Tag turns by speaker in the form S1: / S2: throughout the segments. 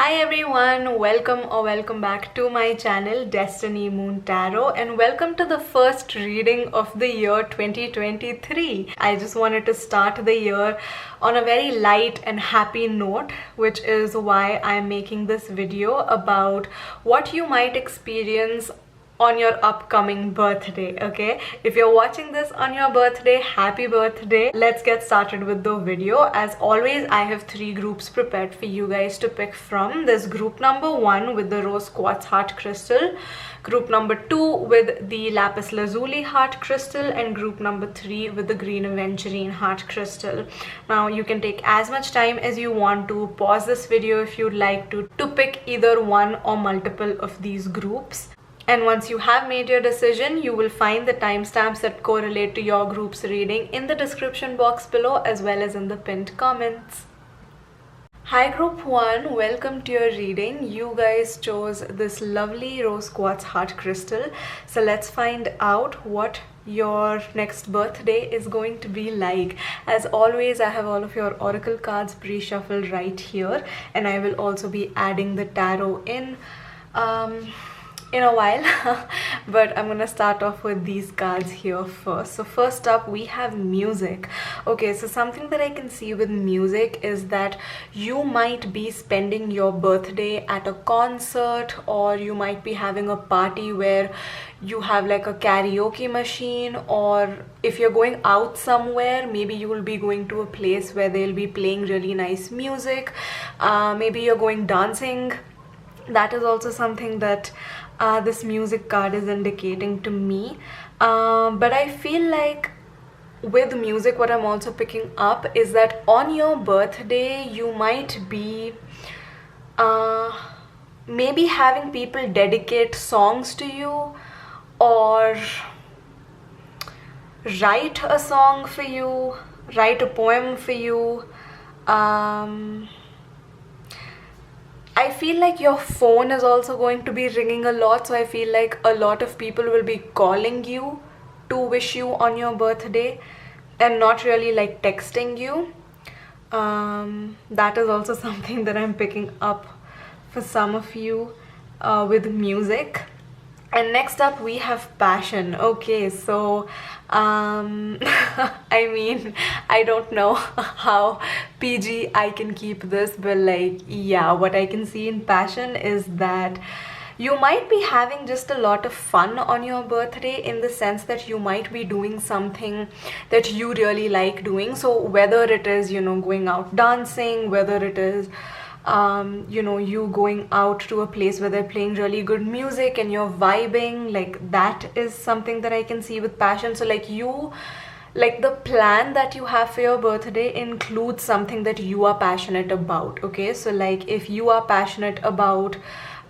S1: Hi everyone, welcome back to my channel DestinyMoonTarot, and welcome to the first reading of the year 2023. I just wanted to start the year on a very light and happy note, which is why I'm making this video about what you might experience on your upcoming birthday. Okay, if you're watching this on your birthday, happy birthday. Let's get started with the video. As always, I have three groups prepared for you guys to pick from. There's group number 1 with the rose quartz heart crystal, group number 2 with the lapis lazuli heart crystal, and group number 3 with the green aventurine heart crystal. Now you can take as much time as you want to pause this video if you'd like to pick either one or multiple of these groups. And once you have made your decision, you will find the timestamps that correlate to your group's reading in the description box below, as well as in the pinned comments. Hi group 1, welcome to your reading. You guys chose this lovely rose quartz heart crystal. So let's find out what your next birthday is going to be like. As always, I have all of your oracle cards pre-shuffled right here, and I will also be adding the tarot in a while. But I'm gonna start off with these cards here first. So first up we have music. Okay, so something that I can see with music is that you might be spending your birthday at a concert, or you might be having a party where you have like a karaoke machine, or if you're going out somewhere, maybe you will be going to a place where they'll be playing really nice music. Maybe you're going dancing. That is also something that this music card is indicating to me. But I feel like with music, what I'm also picking up is that on your birthday you might be maybe having people dedicate songs to you, or write a song for you, write a poem for you. I feel like your phone is also going to be ringing a lot, so I feel like a lot of people will be calling you to wish you on your birthday and not really like texting you. That is also something that I'm picking up for some of you with music. And next up we have passion. Okay, so I mean, I don't know how PG I can keep this, but like, yeah, what I can see in passion is that you might be having just a lot of fun on your birthday, in the sense that you might be doing something that you really like doing. So whether it is, going out dancing, whether it is you going out to a place where they're playing really good music and you're vibing, like that is something that I can see with passion. So like the plan that you have for your birthday includes something that you are passionate about. Okay, so like if you are passionate about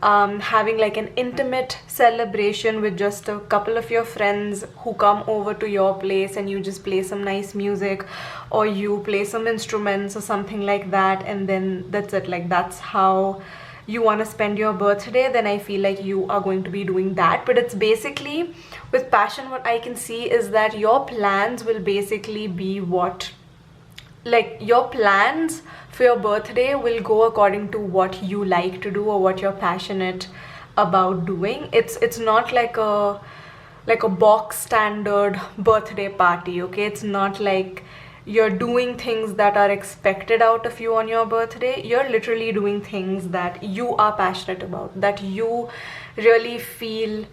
S1: having like an intimate celebration with just a couple of your friends who come over to your place, and you just play some nice music, or you play some instruments or something like that, and then that's it, like that's how you want to spend your birthday, then I feel like you are going to be doing that. But it's basically with passion, what I can see is that your plans will basically be your plans for your birthday will go according to what you like to do or what you're passionate about doing. It's not like a box standard birthday party. Okay, it's not like you're doing things that are expected out of you on your birthday. You're literally doing things that you are passionate about, that you really feel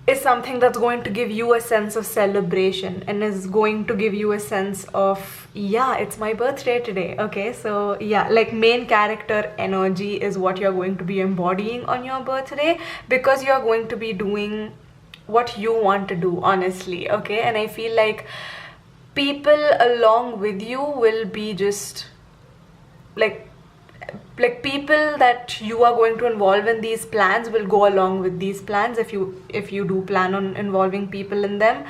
S1: is something that's going to give you a sense of celebration and is going to give you a sense of, yeah, it's my birthday today. Okay, so yeah, like main character energy is what you're going to be embodying on your birthday, because you're going to be doing what you want to do, honestly. Okay, and I feel like people along with you will be just like people that you are going to involve in these plans will go along with these plans, if you do plan on involving people in them.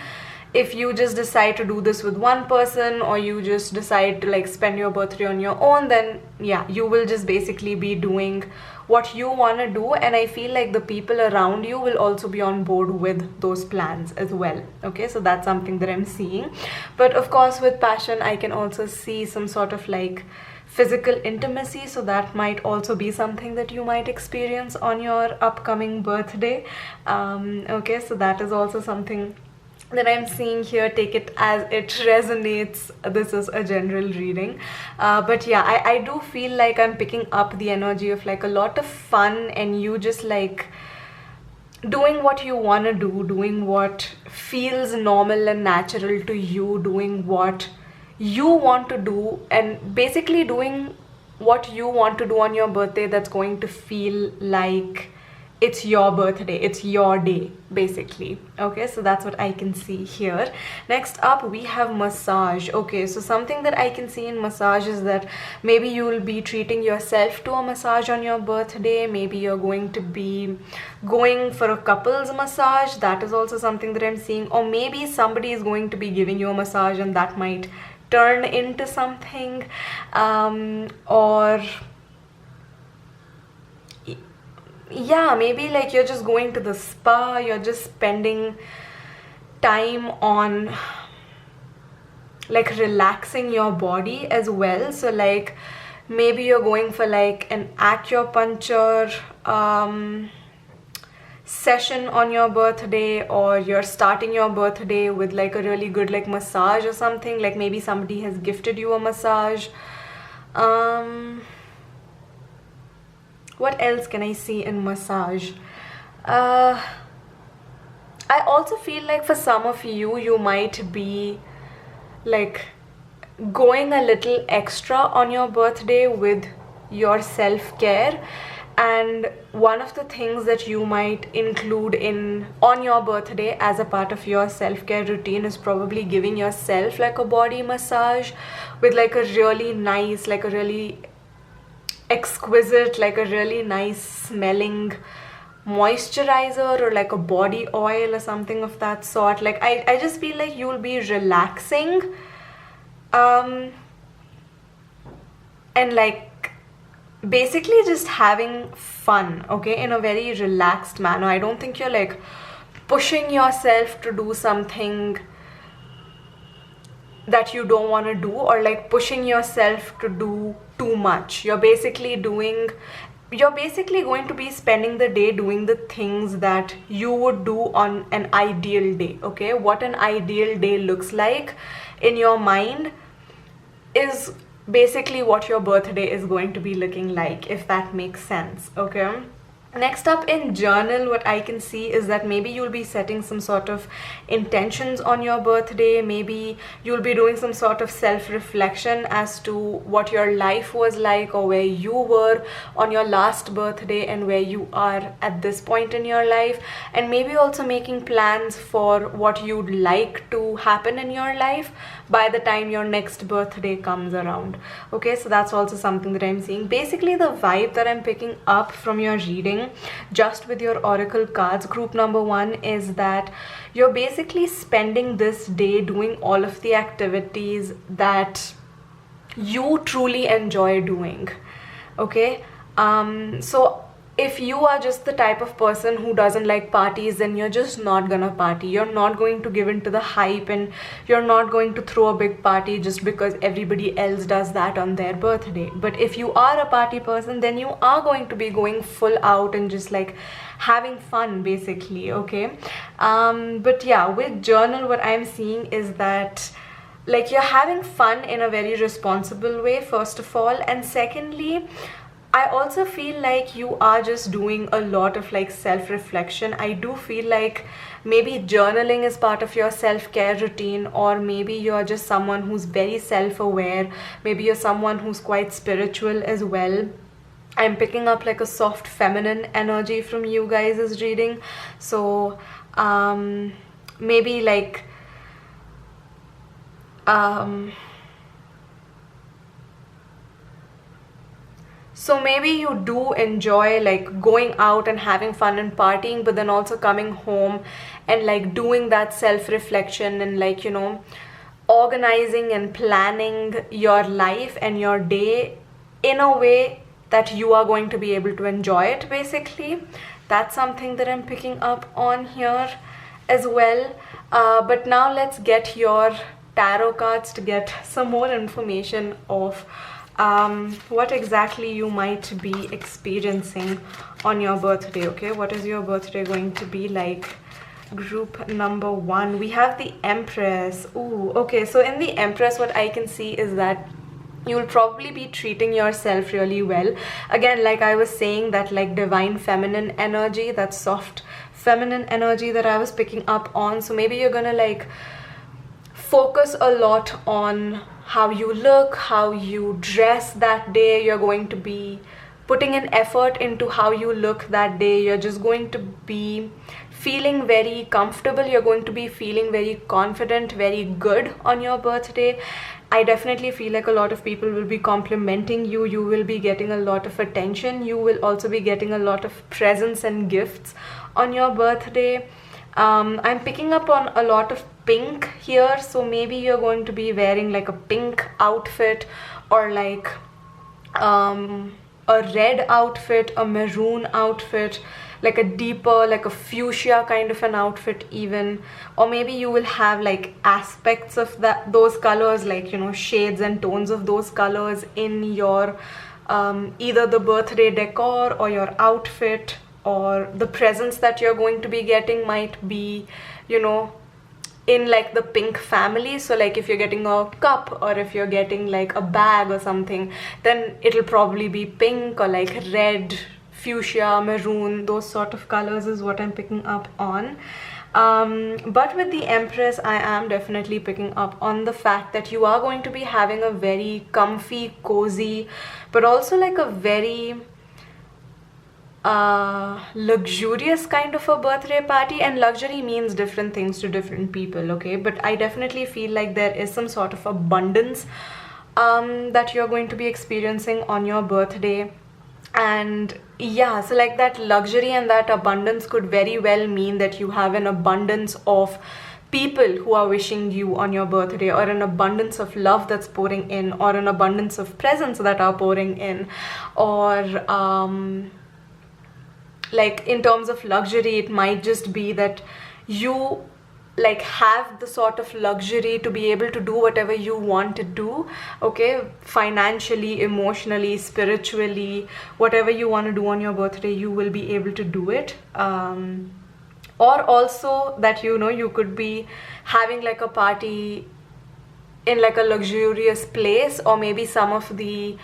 S1: If you just decide to do this with one person, or you just decide to like spend your birthday on your own, then yeah, you will just basically be doing what you want to do. And I feel like the people around you will also be on board with those plans as well. Okay, so that's something that I'm seeing. But of course with passion, I can also see some sort of like physical intimacy, so that might also be something that you might experience on your upcoming birthday. Okay, so that is also something that I'm seeing here. Take it as it resonates. This is a general reading, but yeah, I do feel like I'm picking up the energy of like a lot of fun, and you just like doing what you want to do, doing what feels normal and natural to you, doing what you want to do, and basically doing what you want to do on your birthday that's going to feel like it's your birthday, it's your day, basically. Okay, so that's what I can see here. Next up, we have massage. Okay, so something that I can see in massage is that maybe you will be treating yourself to a massage on your birthday. Maybe you're going to be going for a couples massage. That is also something that I'm seeing. Or maybe somebody is going to be giving you a massage, and that might turn into something. Or yeah, maybe like you're just going to the spa, you're just spending time on like relaxing your body as well. So like maybe you're going for like an acupuncture session on your birthday, or you're starting your birthday with like a really good like massage or something. Like maybe somebody has gifted you a massage. What else can I see in massage? I also feel like for some of you, you might be like going a little extra on your birthday with your self-care. And one of the things that you might include on your birthday as a part of your self-care routine is probably giving yourself like a body massage with like a really nice, like a really exquisite, like a really nice smelling moisturizer, or like a body oil or something of that sort. Like I just feel like you'll be relaxing and like basically just having fun, okay, in a very relaxed manner. I don't think you're like pushing yourself to do something that you don't want to do, or like pushing yourself to do too much. You're basically going to be spending the day doing the things that you would do on an ideal day. Okay, what an ideal day looks like in your mind is basically what your birthday is going to be looking like, if that makes sense. Okay, next up in journal, what I can see is that maybe you'll be setting some sort of intentions on your birthday. Maybe you'll be doing some sort of self-reflection as to what your life was like, or where you were on your last birthday and where you are at this point in your life. And maybe also making plans for what you'd like to happen in your life by the time your next birthday comes around. Okay, so that's also something that I'm seeing. Basically, the vibe that I'm picking up from your reading just with your oracle cards, group number 1, is that you're basically spending this day doing all of the activities that you truly enjoy doing. Okay, so if you are just the type of person who doesn't like parties, then you're just not gonna party. You're not going to give in to the hype, and you're not going to throw a big party just because everybody else does that on their birthday. But if you are a party person, then you are going to be going full out and just like having fun, basically. Okay, but yeah, with journal, what I'm seeing is that like you're having fun in a very responsible way, first of all, and secondly, I also feel like you are just doing a lot of like self-reflection. I do feel like maybe journaling is part of your self-care routine, or maybe you're just someone who's very self-aware. Maybe you're someone who's quite spiritual as well. I'm picking up like a soft feminine energy from you guys' reading. So maybe like so maybe you do enjoy like going out and having fun and partying, but then also coming home and like doing that self-reflection and like, you know, organizing and planning your life and your day in a way that you are going to be able to enjoy it, basically. That's something that I'm picking up on here as well. But now let's get your tarot cards to get some more information of what exactly you might be experiencing on your birthday. Okay, what is your birthday going to be like? Group number 1, we have the Empress. Ooh, okay, so in the Empress, what I can see is that you'll probably be treating yourself really well. Again, like I was saying, that like divine feminine energy, that soft feminine energy that I was picking up on. So maybe you're gonna like focus a lot on how you look, how you dress that day. You're going to be putting an effort into how you look that day. You're just going to be feeling very comfortable. You're going to be feeling very confident, very good on your birthday. I definitely feel like a lot of people will be complimenting you. You will be getting a lot of attention. You will also be getting a lot of presents and gifts on your birthday. I'm picking up on a lot of pink here, so maybe you're going to be wearing like a pink outfit, or like a red outfit, a maroon outfit, like a deeper, like a fuchsia kind of an outfit even. Or maybe you will have like aspects of those colors, like, you know, shades and tones of those colors in your either the birthday decor or your outfit, or the presents that you're going to be getting might be, you know, in like the pink family. So like if you're getting a cup, or if you're getting like a bag or something, then it'll probably be pink or like red, fuchsia, maroon, those sort of colors is what I'm picking up on. But with the Empress, I am definitely picking up on the fact that you are going to be having a very comfy, cozy, but also like a very luxurious kind of a birthday party. And luxury means different things to different people, okay? But I definitely feel like there is some sort of abundance that you're going to be experiencing on your birthday. And yeah, so like that luxury and that abundance could very well mean that you have an abundance of people who are wishing you on your birthday, or an abundance of love that's pouring in, or an abundance of presents that are pouring in, or like in terms of luxury, it might just be that you like have the sort of luxury to be able to do whatever you want to do, okay? Financially, emotionally, spiritually, whatever you want to do on your birthday, you will be able to do it. Or also that, you know, you could be having like a party in like a luxurious place, or maybe some of the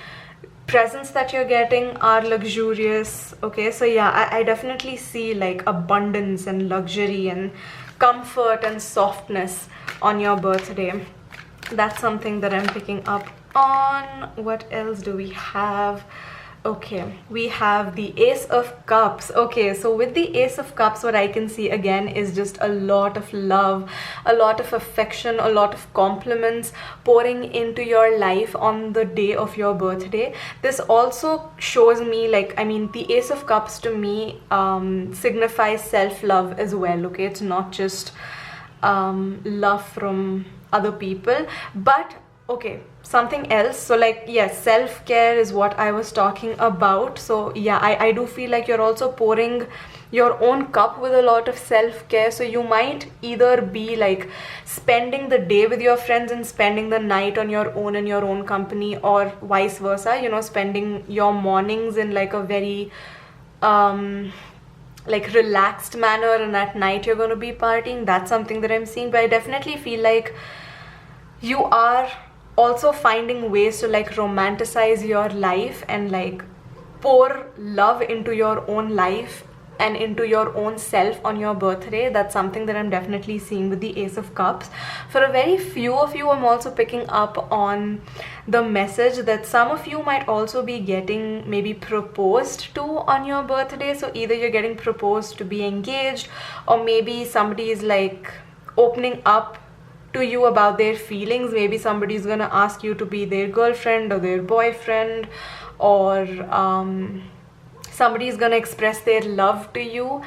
S1: presents that you're getting are luxurious, okay? So yeah, I definitely see like abundance and luxury and comfort and softness on your birthday. That's something that I'm picking up on. What else do we have? Okay, we have the Ace of Cups. Okay, so with the Ace of Cups, what I can see again is just a lot of love, a lot of affection, a lot of compliments pouring into your life on the day of your birthday. This also shows me like, I mean, the Ace of Cups to me signifies self-love as well, okay? It's not just love from other people, but okay, something else. So like, yes, self-care is what I was talking about. So yeah, I do feel like you're also pouring your own cup with a lot of self-care. So you might either be like spending the day with your friends and spending the night on your own in your own company, or vice versa, you know, spending your mornings in like a very like relaxed manner, and at night you're going to be partying. That's something that I'm seeing. But I definitely feel like you are also finding ways to like romanticize your life and like pour love into your own life and into your own self on your birthday. That's something that I'm definitely seeing with the Ace of Cups. For a very few of you, I'm also picking up on the message that some of you might also be getting maybe proposed to on your birthday. So either you're getting proposed to be engaged, or maybe somebody is like opening up to you about their feelings. Maybe somebody's gonna ask you to be their girlfriend or their boyfriend, or somebody's gonna express their love to you.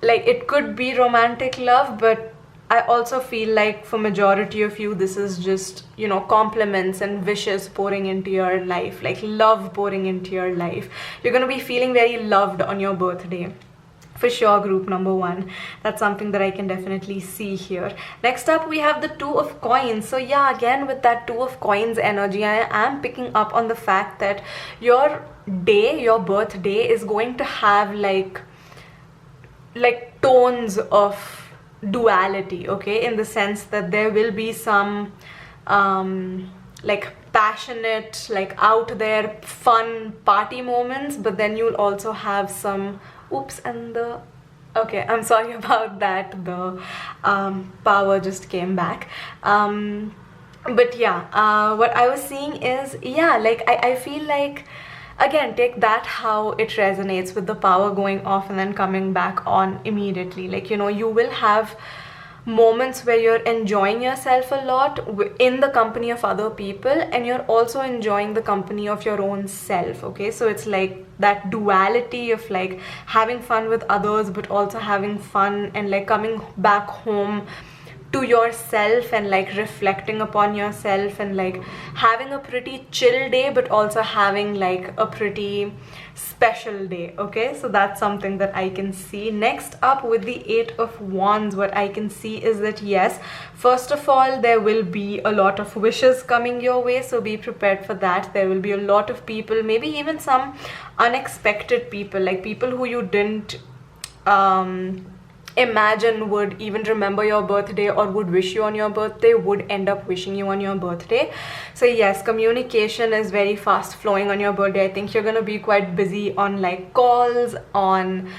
S1: Like, it could be romantic love, but I also feel like for majority of you, this is just, you know, compliments and wishes pouring into your life, like love pouring into your life. You're gonna be feeling very loved on your birthday. For sure, group number one. That's something that I can definitely see here. Next up, we have the Two of Coins. So yeah, again with that Two of Coins energy, I am picking up on the fact that your day, your birthday is going to have like tones of duality, okay, in the sense that there will be some like passionate, like out there fun party moments, but then you'll also have some okay, I'm sorry about that, the power just came back. But yeah, what I was seeing is, yeah, like I feel like, again, take that how it resonates with the power going off and then coming back on immediately. Like, you know, you will have moments where you're enjoying yourself a lot in the company of other people, and you're also enjoying the company of your own self, okay? So it's like that duality of like having fun with others but also having fun and like coming back home to yourself and like reflecting upon yourself and like having a pretty chill day but also having like a pretty special day, okay? So that's something that I can see. Next up, with the Eight of Wands, what I can see is that yes, first of all, there will be a lot of wishes coming your way, so be prepared for that. There will be a lot of people, maybe even some unexpected people, like people who you didn't imagine would even remember your birthday or would wish you on your birthday, would end up wishing you on your birthday. So yes, communication is very fast flowing on your birthday. I think you're gonna be quite busy on like calls, on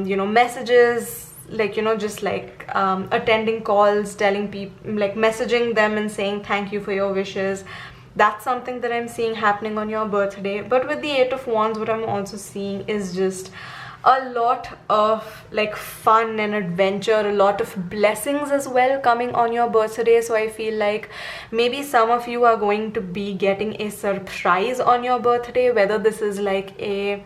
S1: you know, messages, like, you know, just like attending calls, telling people, like messaging them and saying thank you for your wishes. That's something that I'm seeing happening on your birthday. But with the Eight of Wands, what I'm also seeing is just a lot of like fun and adventure, a lot of blessings as well coming on your birthday. So I feel like maybe some of you are going to be getting a surprise on your birthday, whether this is like a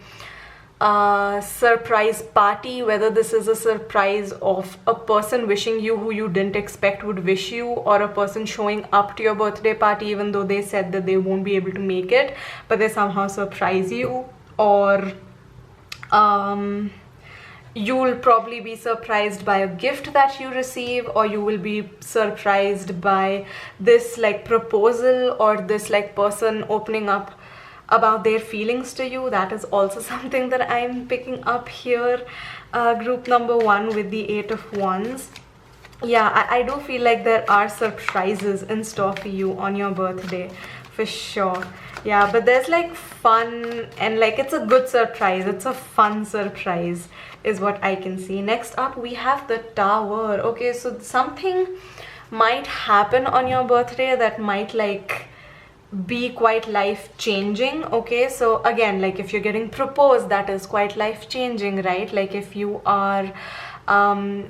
S1: surprise party, whether this is a surprise of a person wishing you who you didn't expect would wish you, or a person showing up to your birthday party even though they said that they won't be able to make it, but they somehow surprise you. Or you'll probably be surprised by a gift that you receive, or you will be surprised by this like proposal or this like person opening up about their feelings to you. That is also something that I'm picking up here. Group number one with the Eight of Wands. Yeah, I do feel like there are surprises in store for you on your birthday, for sure. Yeah, but there's like fun and like it's a good surprise, it's a fun surprise is what I can see. Next up, we have the Tower. Okay, so something might happen on your birthday that might like be quite life-changing, okay? So again, like if you're getting proposed, that is quite life-changing, right? Like if you are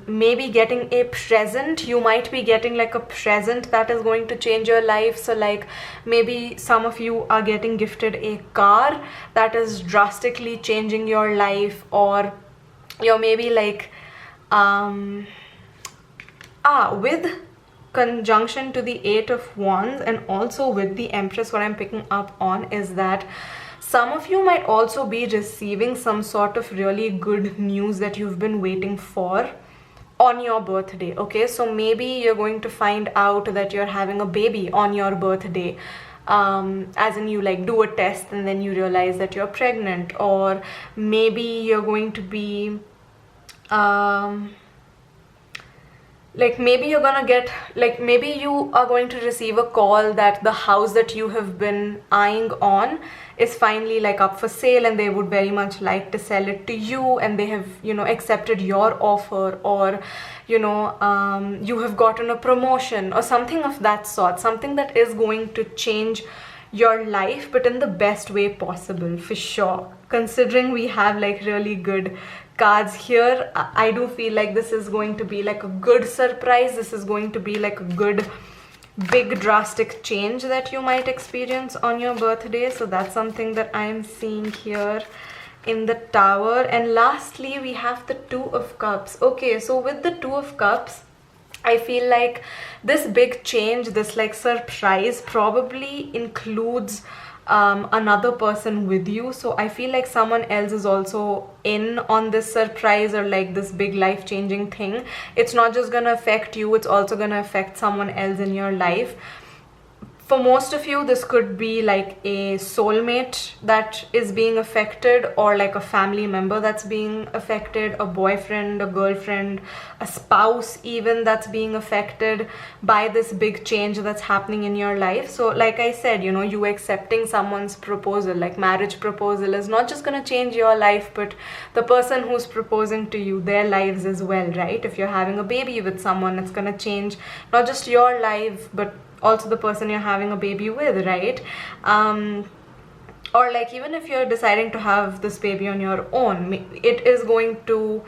S1: maybe getting a present, you might be getting like a present that is going to change your life. So like maybe some of you are getting gifted a car that is drastically changing your life, or you're maybe like with conjunction to the Eight of Wands and also with the Empress, what I'm picking up on is that some of you might also be receiving some sort of really good news that you've been waiting for on your birthday, okay? So maybe you're going to find out that you're having a baby on your birthday, as in you like do a test and then you realize that you're pregnant, or maybe you're going to be like maybe you're gonna get, like maybe you are going to receive a call that the house that you have been eyeing on is finally like up for sale and they would very much like to sell it to you, and they have, you know, accepted your offer, or you know, you have gotten a promotion or something of that sort, something that is going to change your life but in the best way possible, for sure. Considering we have like really good cards here, I do feel like this is going to be like a good surprise. This is going to be like a good big drastic change that you might experience on your birthday. So that's something that I'm seeing here in the Tower. And lastly, we have the Two of Cups. Okay, so with the Two of Cups, I feel like this big change, this like surprise probably includes another person with you. So I feel like someone else is also in on this surprise or like this big life-changing thing. It's not just gonna affect you, it's also gonna affect someone else in your life. For most of you, this could be like a soulmate that is being affected, or like a family member that's being affected, a boyfriend, a girlfriend, a spouse even that's being affected by this big change that's happening in your life. So like I said, you know, you accepting someone's proposal, like marriage proposal, is not just going to change your life, but the person who's proposing to you, their lives as well, right? If you're having a baby with someone, it's going to change not just your life, but also the person you're having a baby with, right? Or like even if you're deciding to have this baby on your own, it is going to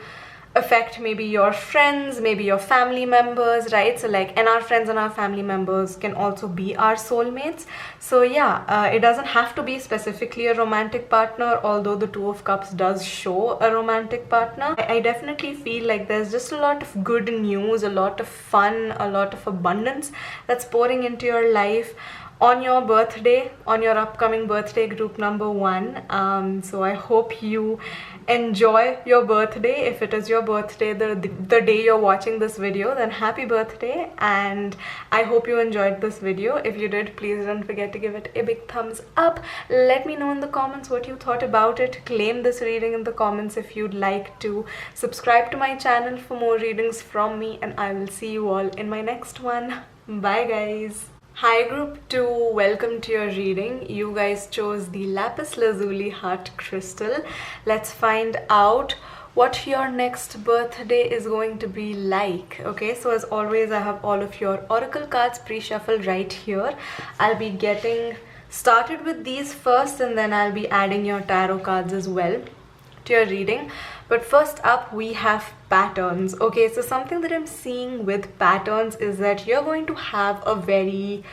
S1: affect maybe your friends, maybe your family members, right? So like, and our friends and our family members can also be our soulmates. So yeah, it doesn't have to be specifically a romantic partner, although the Two of Cups does show a romantic partner. I definitely feel like there's just a lot of good news, a lot of fun, a lot of abundance that's pouring into your life on your birthday, on your upcoming birthday, group number 1. So I hope you enjoy your birthday. If it is your birthday the day you're watching this video, then happy birthday, and I hope you enjoyed this video. If you did, please don't forget to give it a big thumbs up. Let me know in the comments what you thought about it. Claim this reading in the comments if you'd like to. Subscribe to my channel for more readings from me, and I will see you all in my next one. Bye guys. Hi group 2, welcome to your reading. You guys chose the Lapis Lazuli Heart Crystal. Let's find out what your next birthday is going to be like. Okay, so as always, I have all of your oracle cards pre-shuffled right here. I'll be getting started with these first, and then I'll be adding your tarot cards as well to your reading. But first up, we have patterns. Okay, so something that I'm seeing with patterns is that you're going to have a very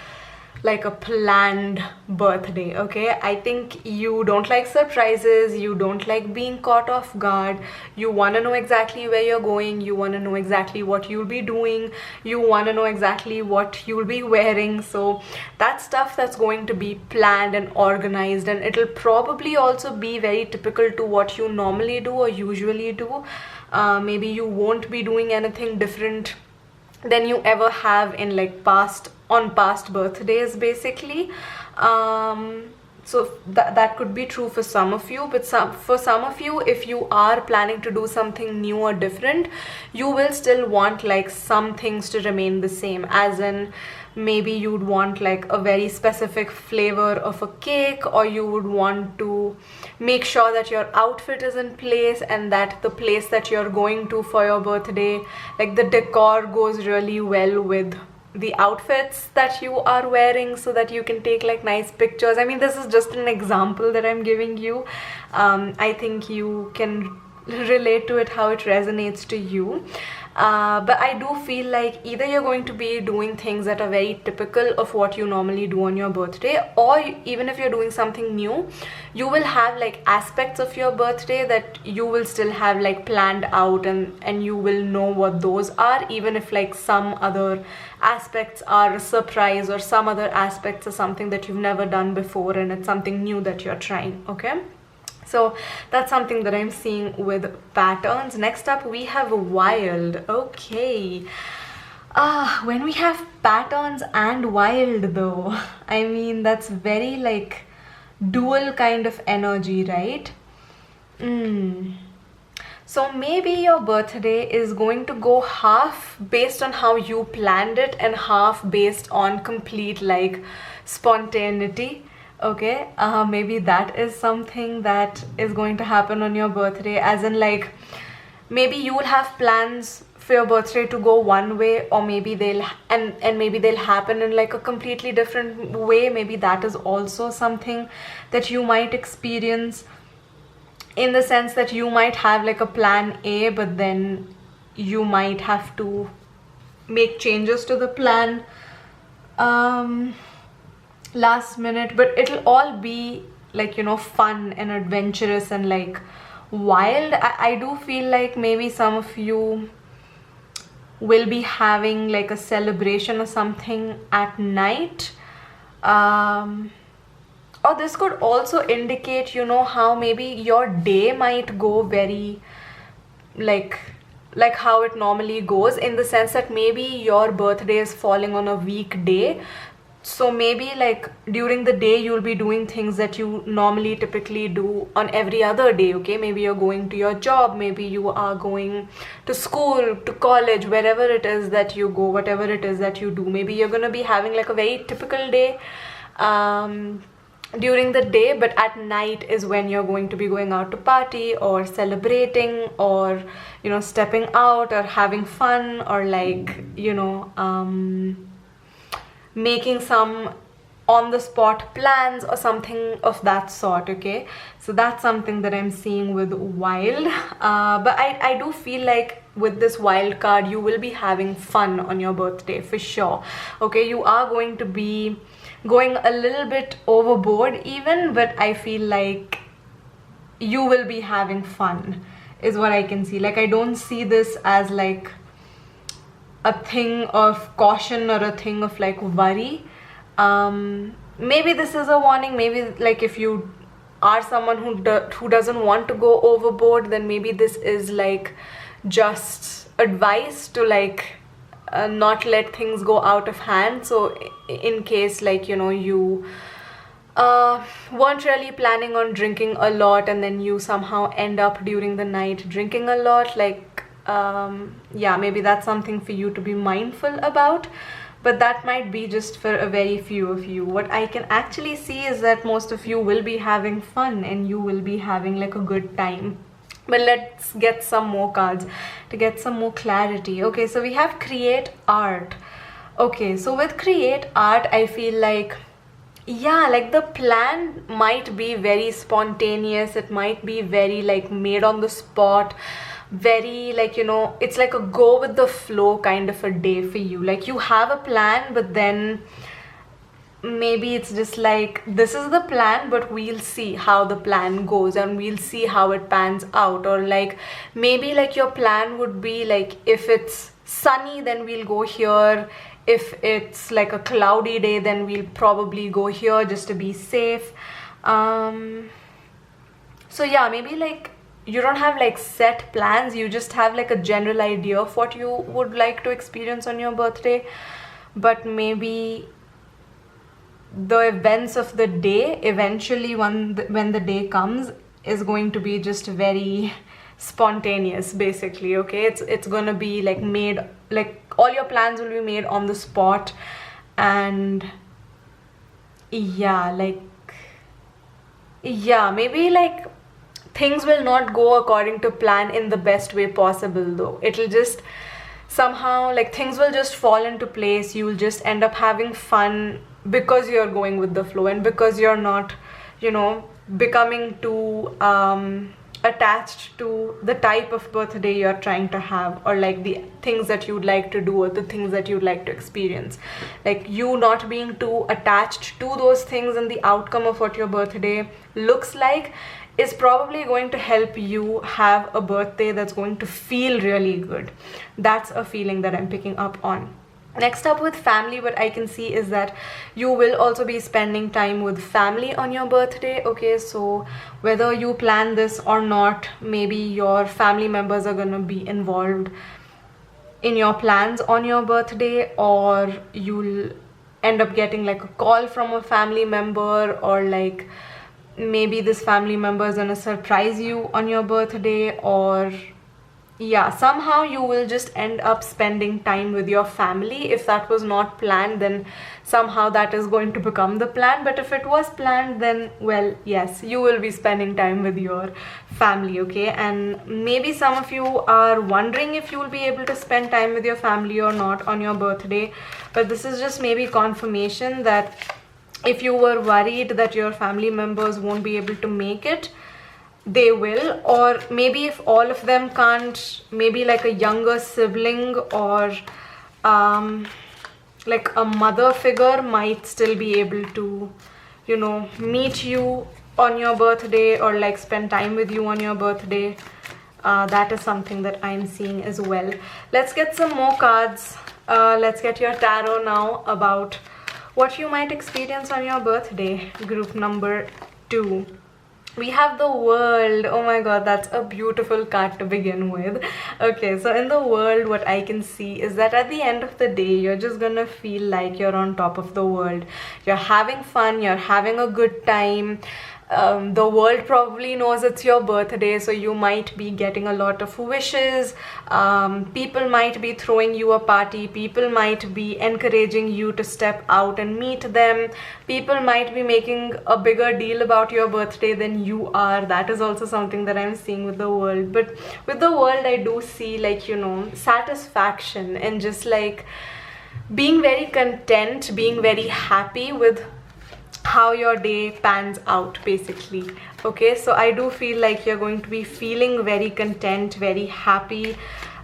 S1: like a planned birthday. Okay, I think you don't like surprises, you don't like being caught off guard, you want to know exactly where you're going, you want to know exactly what you'll be doing, you want to know exactly what you'll be wearing. So that stuff that's going to be planned and organized, and it'll probably also be very typical to what you normally do or usually do. Maybe you won't be doing anything different than you ever have in like past birthdays basically. So that could be true for some of you, but for some of you, if you are planning to do something new or different, you will still want like some things to remain the same, as in maybe you'd want like a very specific flavor of a cake, or you would want to make sure that your outfit is in place, and that the place that you're going to for your birthday, like the decor goes really well with the outfits that you are wearing, so that you can take like nice pictures. I mean, this is just an example that I'm giving you. I think you can relate to it how it resonates to you. But I do feel like either you're going to be doing things that are very typical of what you normally do on your birthday, or even if you're doing something new, you will have like aspects of your birthday that you will still have like planned out, and you will know what those are, even if like some other aspects are a surprise, or some other aspects are something that you've never done before and it's something new that you're trying. Okay, so that's something that I'm seeing with patterns. Next up, we have wild. Okay, when we have patterns and wild though, I mean, that's very like dual kind of energy, right? So maybe your birthday is going to go half based on how you planned it, and half based on complete like spontaneity. Okay, maybe that is something that is going to happen on your birthday, as in like maybe you will have plans for your birthday to go one way, or maybe they'll maybe they'll happen in like a completely different way. Maybe that is also something that you might experience, in the sense that you might have like a plan A, but then you might have to make changes to the plan last minute. But it'll all be like, you know, fun and adventurous and like wild. I do feel like maybe some of you will be having like a celebration or something at night, or this could also indicate, you know, how maybe your day might go very like how it normally goes, in the sense that maybe your birthday is falling on a weekday. So maybe like during the day you'll be doing things that you normally typically do on every other day, okay? Maybe you're going to your job, maybe you are going to school, to college, wherever it is that you go, whatever it is that you do. Maybe you're gonna be having like a very typical day during the day, but at night is when you're going to be going out to party or celebrating, or, you know, stepping out or having fun, or like, you know, making some on the spot plans or something of that sort, okay? So that's something that I'm seeing with wild. But I do feel like with this wild card you will be having fun on your birthday for sure, okay? You are going to be going a little bit overboard even, but I feel like you will be having fun is what I can see. Like, I don't see this as like a thing of caution or a thing of like worry. Maybe this is a warning. Maybe like if you are someone who doesn't want to go overboard, then maybe this is like just advice to like not let things go out of hand. So in case, like, you know, you weren't really planning on drinking a lot and then you somehow end up during the night drinking a lot, like yeah, maybe that's something for you to be mindful about. But that might be just for a very few of you. What I can actually see is that most of you will be having fun and you will be having like a good time. But let's get some more cards to get some more clarity. Okay, so we have create art. Okay, so with create art, I feel like, yeah, like the plan might be very spontaneous. It might be very like made on the spot, very like, you know, it's like a go with the flow kind of a day for you. Like you have a plan, but then maybe it's just like, this is the plan, but we'll see how the plan goes and we'll see how it pans out. Or like maybe like your plan would be like, if it's sunny then we'll go here, if it's like a cloudy day then we'll probably go here just to be safe. So yeah, maybe like you don't have like set plans, you just have like a general idea of what you would like to experience on your birthday. But maybe the events of the day eventually, when the day comes, is going to be just very spontaneous basically, okay? It's gonna be like made, like all your plans will be made on the spot. And yeah, like, yeah, maybe like things will not go according to plan in the best way possible though. It'll just somehow, like, things will just fall into place. You will just end up having fun because you're going with the flow and because you're not, you know, becoming too attached to the type of birthday you're trying to have, or like the things that you'd like to do or the things that you'd like to experience. Like you not being too attached to those things, and the outcome of what your birthday looks like is probably going to help you have a birthday that's going to feel really good. That's a feeling that I'm picking up on. Next up, with family, what I can see is that you will also be spending time with family on your birthday, okay? So whether you plan this or not, maybe your family members are gonna be involved in your plans on your birthday, or you'll end up getting like a call from a family member, or like maybe this family member is gonna surprise you on your birthday, or yeah, somehow you will just end up spending time with your family. If that was not planned, then somehow that is going to become the plan. But if it was planned, then well, yes, you will be spending time with your family, okay? And maybe some of you are wondering if you will be able to spend time with your family or not on your birthday, but this is just maybe confirmation that if you were worried that your family members won't be able to make it, they will. Or maybe if all of them can't, maybe like a younger sibling or like a mother figure might still be able to, you know, meet you on your birthday or like spend time with you on your birthday. That is something that I'm seeing as well. Let's get some more cards. Let's get your tarot now about what you might experience on your birthday. Group number 2. We have the World. Oh my god, that's a beautiful card to begin with. Okay, so in the World, what I can see is that at the end of the day, you're just gonna feel like you're on top of the world. You're having fun, you're having a good time. The world probably knows it's your birthday, so you might be getting a lot of wishes. People might be throwing you a party. People might be encouraging you to step out and meet them. People might be making a bigger deal about your birthday than you are. That is also something that I'm seeing with the World. But with the World, I do see, like, you know, satisfaction and just like being very content, being very happy with how your day pans out, basically. Okay, so I do feel like you're going to be feeling very content, very happy.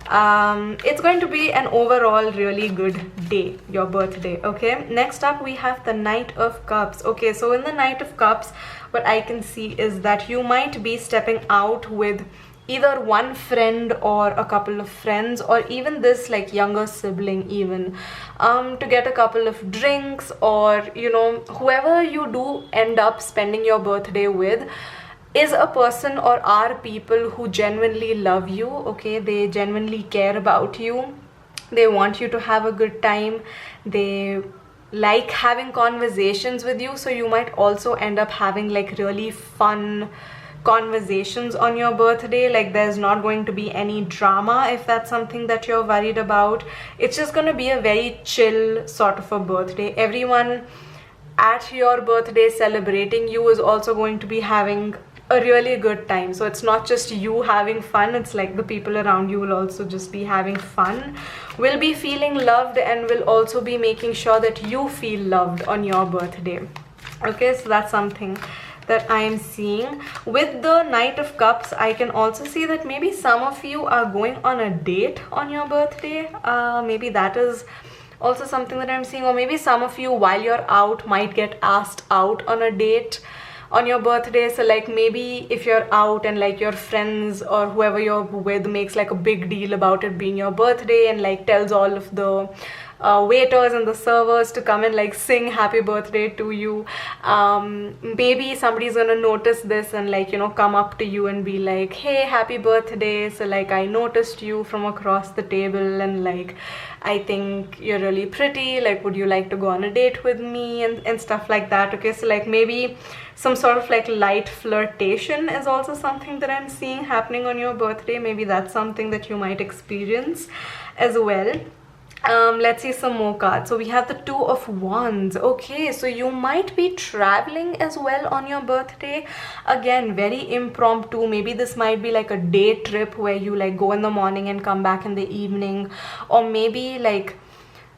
S1: It's going to be an overall really good day, your birthday. Okay, next up we have the Knight of Cups. Okay, so in the Knight of Cups, what I can see is that you might be stepping out with either one friend or a couple of friends, or even this like younger sibling even, to get a couple of drinks, or you know, whoever you do end up spending your birthday with is a person or are people who genuinely love you. Okay, they genuinely care about you, they want you to have a good time, they like having conversations with you. So you might also end up having like really fun conversations on your birthday. Like there's not going to be any drama if that's something that you're worried about. It's just going to be a very chill sort of a birthday. Everyone at your birthday celebrating you is also going to be having a really good time. So it's not just you having fun, it's like the people around you will also just be having fun, will be feeling loved, and will also be making sure that you feel loved on your birthday. Okay, so that's something that I am seeing. With the Knight of Cups, I can also see that maybe some of you are going on a date on your birthday. Maybe that is also something that I'm seeing. Or maybe some of you, while you're out, might get asked out on a date on your birthday. So like maybe if you're out and like your friends or whoever you're with makes like a big deal about it being your birthday, and like tells all of the waiters and the servers to come and like sing happy birthday to you. Maybe somebody's gonna notice this and like, you know, come up to you and be like, hey, happy birthday, so like I noticed you from across the table, and like I think you're really pretty, like would you like to go on a date with me, and stuff like that. Okay, so like maybe some sort of like light flirtation is also something that I'm seeing happening on your birthday. Maybe that's something that you might experience as well. Let's see some more cards. So we have the Two of Wands. Okay, so you might be traveling as well on your birthday. Again, very impromptu. Maybe this might be like a day trip where you like go in the morning and come back in the evening, or maybe like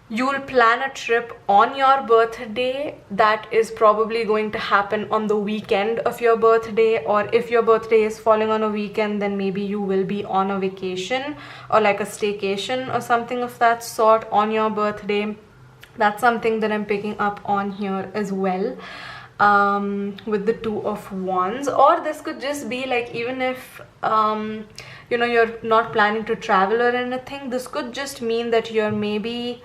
S1: you'll plan a trip on your birthday that is probably going to happen on the weekend of your birthday. Or if your birthday is falling on a weekend, then maybe you will be on a vacation or like a staycation or something of that sort on your birthday. That's something that I'm picking up on here as well, with the Two of Wands. Or this could just be like, even if you know, you're not planning to travel or anything, this could just mean that you're maybe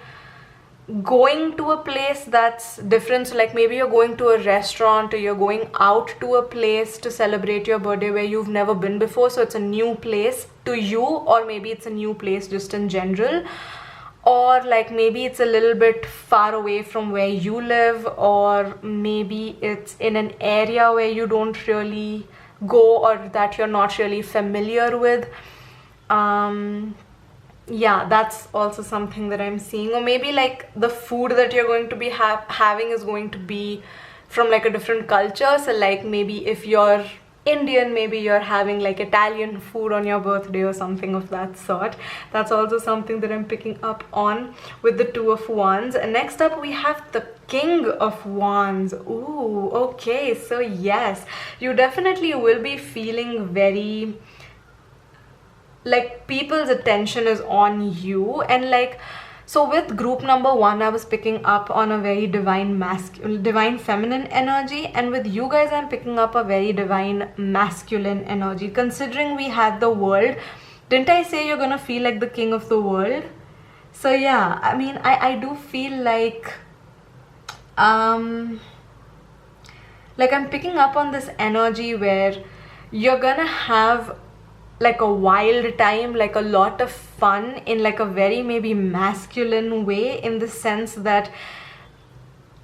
S1: going to a place that's different. So like maybe you're going to a restaurant, or you're going out to a place to celebrate your birthday where you've never been before, so it's a new place to you, or maybe it's a new place just in general, or like maybe it's a little bit far away from where you live, or maybe it's in an area where you don't really go or that you're not really familiar with. Yeah, that's also something that I'm seeing. Or maybe like the food that you're going to be having is going to be from like a different culture. So like maybe if you're Indian, maybe you're having like Italian food on your birthday or something of that sort. That's also something that I'm picking up on with the Two of Wands. And next up we have the King of Wands. Ooh, okay, so yes, you definitely will be feeling very like people's attention is on you. And like, so with group number 1, I was picking up on a very divine feminine energy, and with you guys I'm picking up a very divine masculine energy. Considering we had the World, didn't I say you're gonna feel like the king of the world? So yeah, I mean, I do feel like Like I'm picking up on this energy where you're gonna have like a wild time, like a lot of fun in like a very maybe masculine way, in the sense that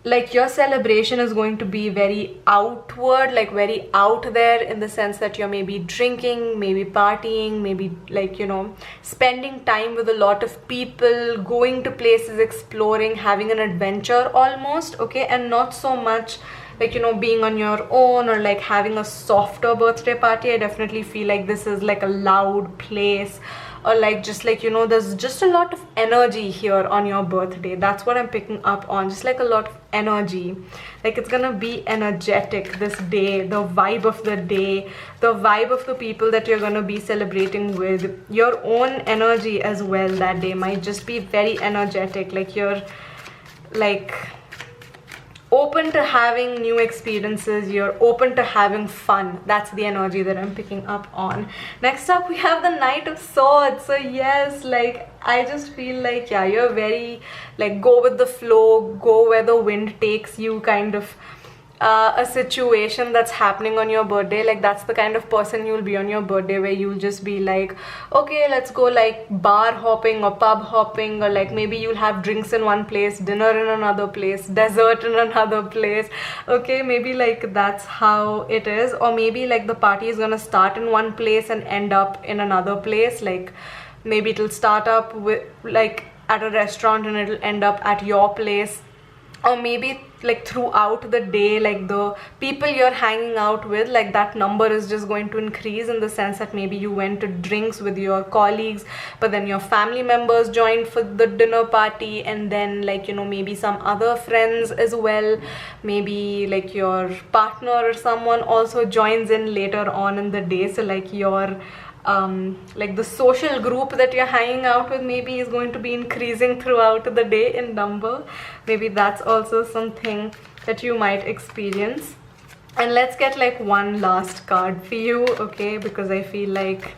S1: like your celebration is going to be very outward, like very out there, in the sense that you're maybe drinking, maybe partying, maybe like, you know, spending time with a lot of people, going to places, exploring, having an adventure almost, okay, and not so much like, you know, being on your own or like having a softer birthday party. I definitely feel like this is like a loud place, or like just like, you know, there's just a lot of energy here on your birthday. That's what I'm picking up on, just like a lot of energy. Like it's gonna be energetic this day, the vibe of the day, the vibe of the people that you're gonna be celebrating with, your own energy as well that day might just be very energetic. Like you're like open to having new experiences, you're open to having fun. That's the energy that I'm picking up on. Next up we have the Knight of Swords. So yes, like I just feel like, yeah, you're very like go with the flow, go where the wind takes you kind of a situation that's happening on your birthday. Like that's the kind of person you'll be on your birthday, where you'll just be like, okay, let's go like bar hopping or pub hopping, or like maybe you'll have drinks in one place, dinner in another place, dessert in another place, okay, maybe like that's how it is. Or maybe like the party is gonna start in one place and end up in another place. Like maybe it'll start up with like at a restaurant and it'll end up at your place. Or maybe like throughout the day, like the people you're hanging out with, like that number is just going to increase, in the sense that maybe you went to drinks with your colleagues, but then your family members joined for the dinner party, and then like, you know, maybe some other friends as well, maybe like your partner or someone also joins in later on in the day. So like your like the social group that you're hanging out with maybe is going to be increasing throughout the day in number. Maybe that's also something that you might experience. And let's get like one last card for you, okay, because I feel like,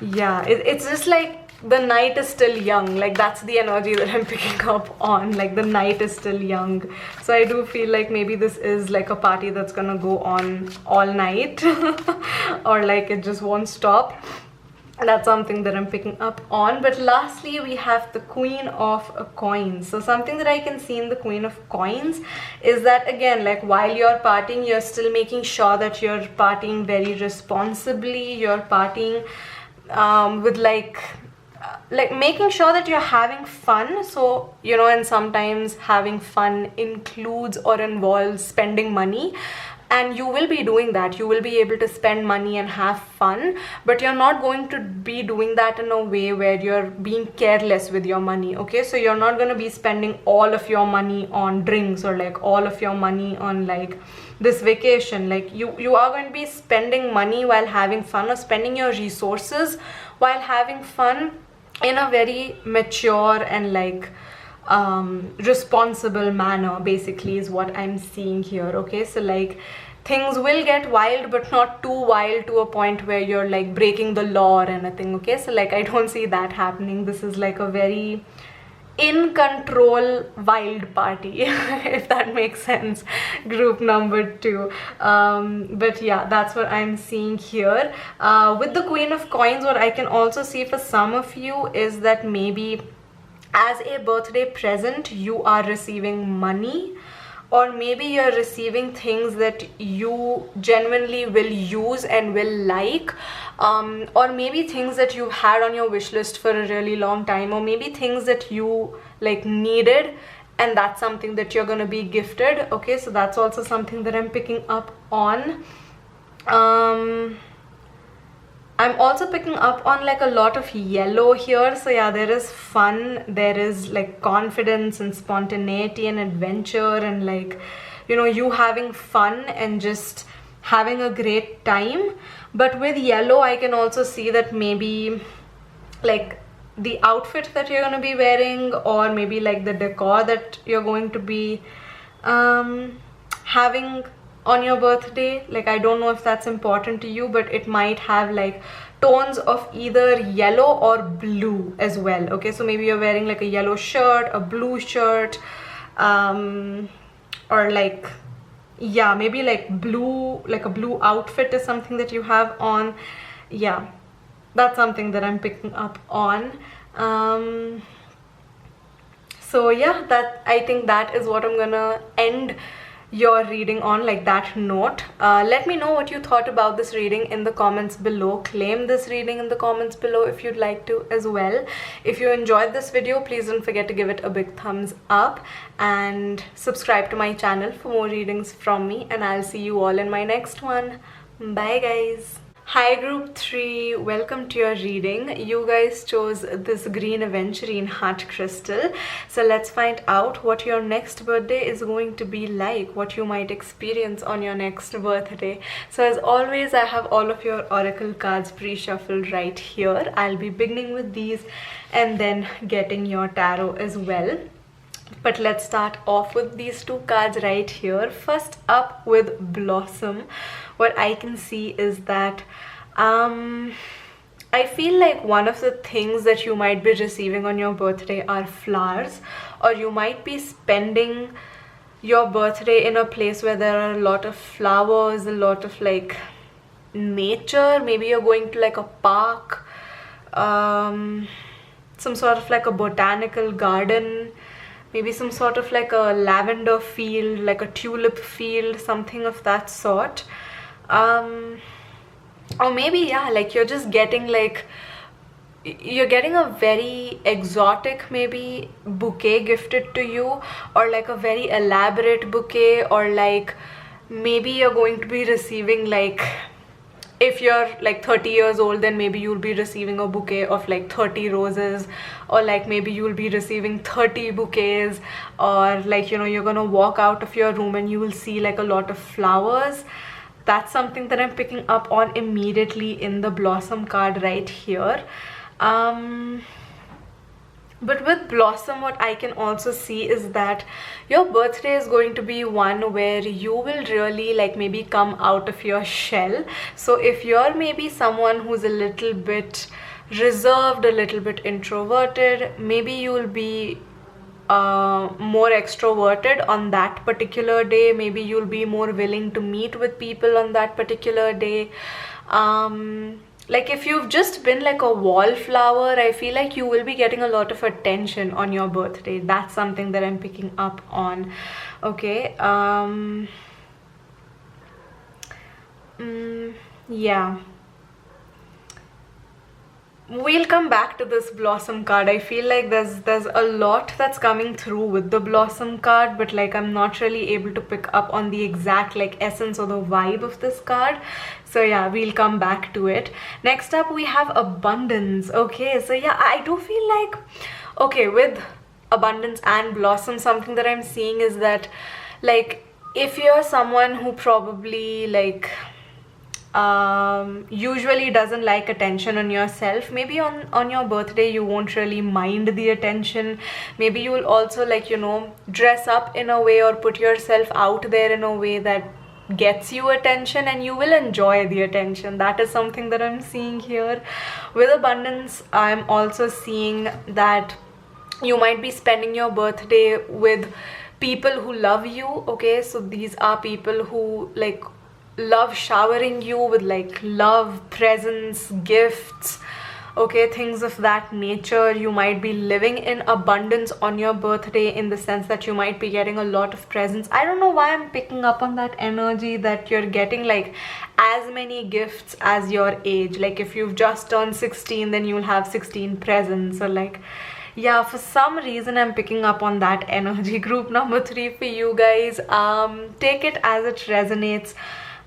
S1: yeah, it's just like the night is still young. Like that's the energy that I'm picking up on, like the night is still young. So I do feel like maybe this is like a party that's gonna go on all night or like it just won't stop. That's something that I'm picking up on. But lastly we have the Queen of Coins. So something that I can see in the Queen of Coins is that, again, like while you're partying, you're still making sure that you're partying very responsibly, you're partying with like making sure that you're having fun. So, you know, and sometimes having fun includes or involves spending money, and you will be doing that. You will be able to spend money and have fun, but you're not going to be doing that in a way where you're being careless with your money, okay? So you're not going to be spending all of your money on drinks, or like all of your money on like this vacation. Like you are going to be spending money while having fun, or spending your resources while having fun, in a very mature and like responsible manner, basically, is what I'm seeing here, okay? So like things will get wild, but not too wild to a point where you're like breaking the law or anything, okay? So like I don't see that happening. This is like a very in control wild party, if that makes sense, group number 2. But yeah, that's what I'm seeing here. With the Queen of Coins, what I can also see for some of you is that maybe as a birthday present you are receiving money, or maybe you're receiving things that you genuinely will use and will like, or maybe things that you've had on your wish list for a really long time, or maybe things that you like needed, and that's something that you're gonna be gifted, okay? So that's also something that I'm picking up on. I'm also picking up on like a lot of yellow here. So yeah, there is fun, there is like confidence and spontaneity and adventure, and like, you know, you having fun and just having a great time. But with yellow, I can also see that maybe like the outfit that you're going to be wearing, or maybe like the decor that you're going to be having on your birthday, like I don't know if that's important to you, but it might have like tones of either yellow or blue as well, okay? So maybe you're wearing like a yellow shirt, a blue shirt, or like, yeah, maybe like blue, like a blue outfit is something that you have on. Yeah, that's something that I'm picking up on. So yeah, that, I think that is what I'm gonna end your reading on, like that note. Let me know what you thought about this reading in the comments below. Claim this reading in the comments below if you'd like to as well. If you enjoyed this video, please don't forget to give it a big thumbs up and subscribe to my channel for more readings from me, and I'll see you all in my next one. Bye guys. Hi group 3, welcome to your reading. You guys chose this green aventurine heart crystal, so let's find out what your next birthday is going to be like, what you might experience on your next birthday. So as always, I have all of your oracle cards pre-shuffled right here. I'll be beginning with these and then getting your tarot as well. But let's start off with these two cards right here. First up with Blossom, what I can see is that I feel like one of the things that you might be receiving on your birthday are flowers, or you might be spending your birthday in a place where there are a lot of flowers, a lot of like nature. Maybe you're going to like a park, some sort of like a botanical garden, maybe some sort of like a lavender field, like a tulip field, something of that sort. Or maybe, yeah, like you're just getting like, you're getting a very exotic maybe bouquet gifted to you, or like a very elaborate bouquet, or like maybe you're going to be receiving, like, if you're like 30 years old, then maybe you'll be receiving a bouquet of like 30 roses, or like maybe you'll be receiving 30 bouquets, or like, you know, you're gonna walk out of your room and you will see like a lot of flowers. That's something that I'm picking up on immediately in the Blossom card right here. But with Blossom, what I can also see is that your birthday is going to be one where you will really like maybe come out of your shell. So if you're maybe someone who's a little bit reserved, a little bit introverted, maybe you'll be more extroverted on that particular day. Maybe you'll be more willing to meet with people on that particular day. Like if you've just been like a wallflower, I feel like you will be getting a lot of attention on your birthday. That's something that I'm picking up on. Okay. Yeah. We'll come back to this Blossom card. I feel like there's a lot that's coming through with the Blossom card, but like I'm not really able to pick up on the exact like essence or the vibe of this card. So yeah, we'll come back to it. Next up we have Abundance. Okay, so yeah, I do feel like, okay, with Abundance and Blossom, something that I'm seeing is that like if you're someone who probably like usually doesn't like attention on yourself, maybe on your birthday you won't really mind the attention. Maybe you will also like, you know, dress up in a way or put yourself out there in a way that gets you attention, and you will enjoy the attention. That is something that I'm seeing here. With Abundance, I'm also seeing that you might be spending your birthday with people who love you. Okay, so these are people who like love showering you with like love, presents, gifts, okay, things of that nature. You might be living in abundance on your birthday, in the sense that you might be getting a lot of presents. I don't know why I'm picking up on that energy that you're getting like as many gifts as your age. Like if you've just turned 16, then you'll have 16 presents, or like, yeah, for some reason I'm picking up on that energy. Group number 3 for you guys, take it as it resonates.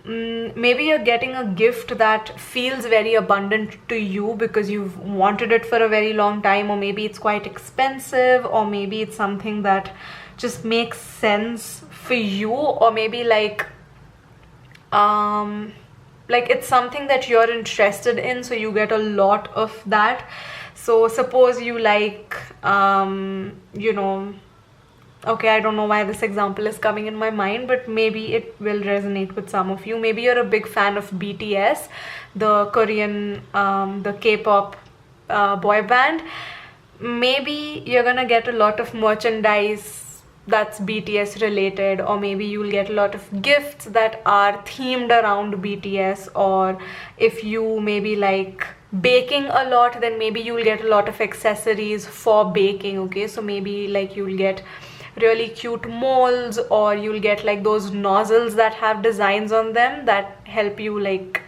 S1: Maybe you're getting a gift that feels very abundant to you because you've wanted it for a very long time, or maybe it's quite expensive, or maybe it's something that just makes sense for you, or maybe like it's something that you're interested in, so you get a lot of that. So suppose you like you know, okay, I don't know why this example is coming in my mind, but maybe it will resonate with some of you. Maybe you're a big fan of BTS, the Korean, the K-pop boy band. Maybe you're gonna get a lot of merchandise that's BTS related, or maybe you'll get a lot of gifts that are themed around BTS. Or if you maybe like baking a lot, then maybe you'll get a lot of accessories for baking. Okay, so maybe like you'll get really cute molds, or you'll get like those nozzles that have designs on them that help you like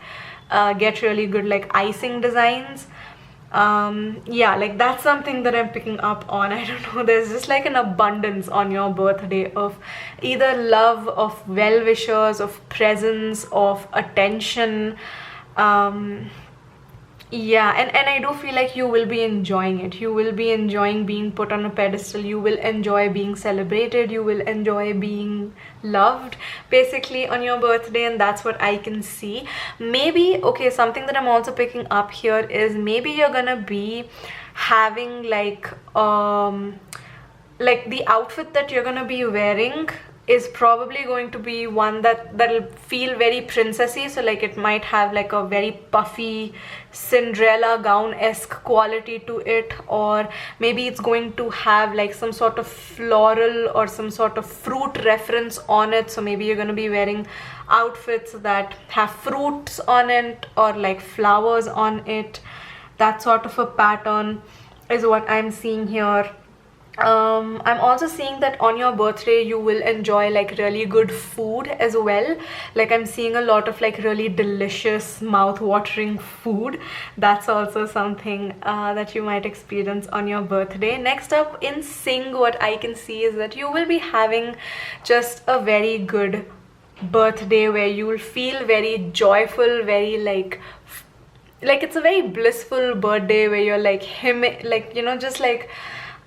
S1: get really good like icing designs. Yeah, like that's something that I'm picking up on. I don't know, there's just like an abundance on your birthday of either love, of well-wishers, of presence, of attention. Yeah, and I do feel like you will be enjoying it. You will be enjoying being put on a pedestal. You will enjoy being celebrated. You will enjoy being loved basically on your birthday, and that's what I can see. Maybe, okay, something that I'm also picking up here is maybe you're gonna be having like the outfit that you're gonna be wearing is probably going to be one that'll feel very princessy. So like it might have like a very puffy Cinderella gown-esque quality to it, or maybe it's going to have like some sort of floral or some sort of fruit reference on it. So maybe you're going to be wearing outfits that have fruits on it or like flowers on it. That sort of a pattern is what I'm seeing here. I'm also seeing that on your birthday you will enjoy like really good food as well. Like I'm seeing a lot of like really delicious mouth-watering food. That's also something that you might experience on your birthday. Next up in Sing, what I can see is that you will be having just a very good birthday where you will feel very joyful, very like it's a very blissful birthday where you're like just like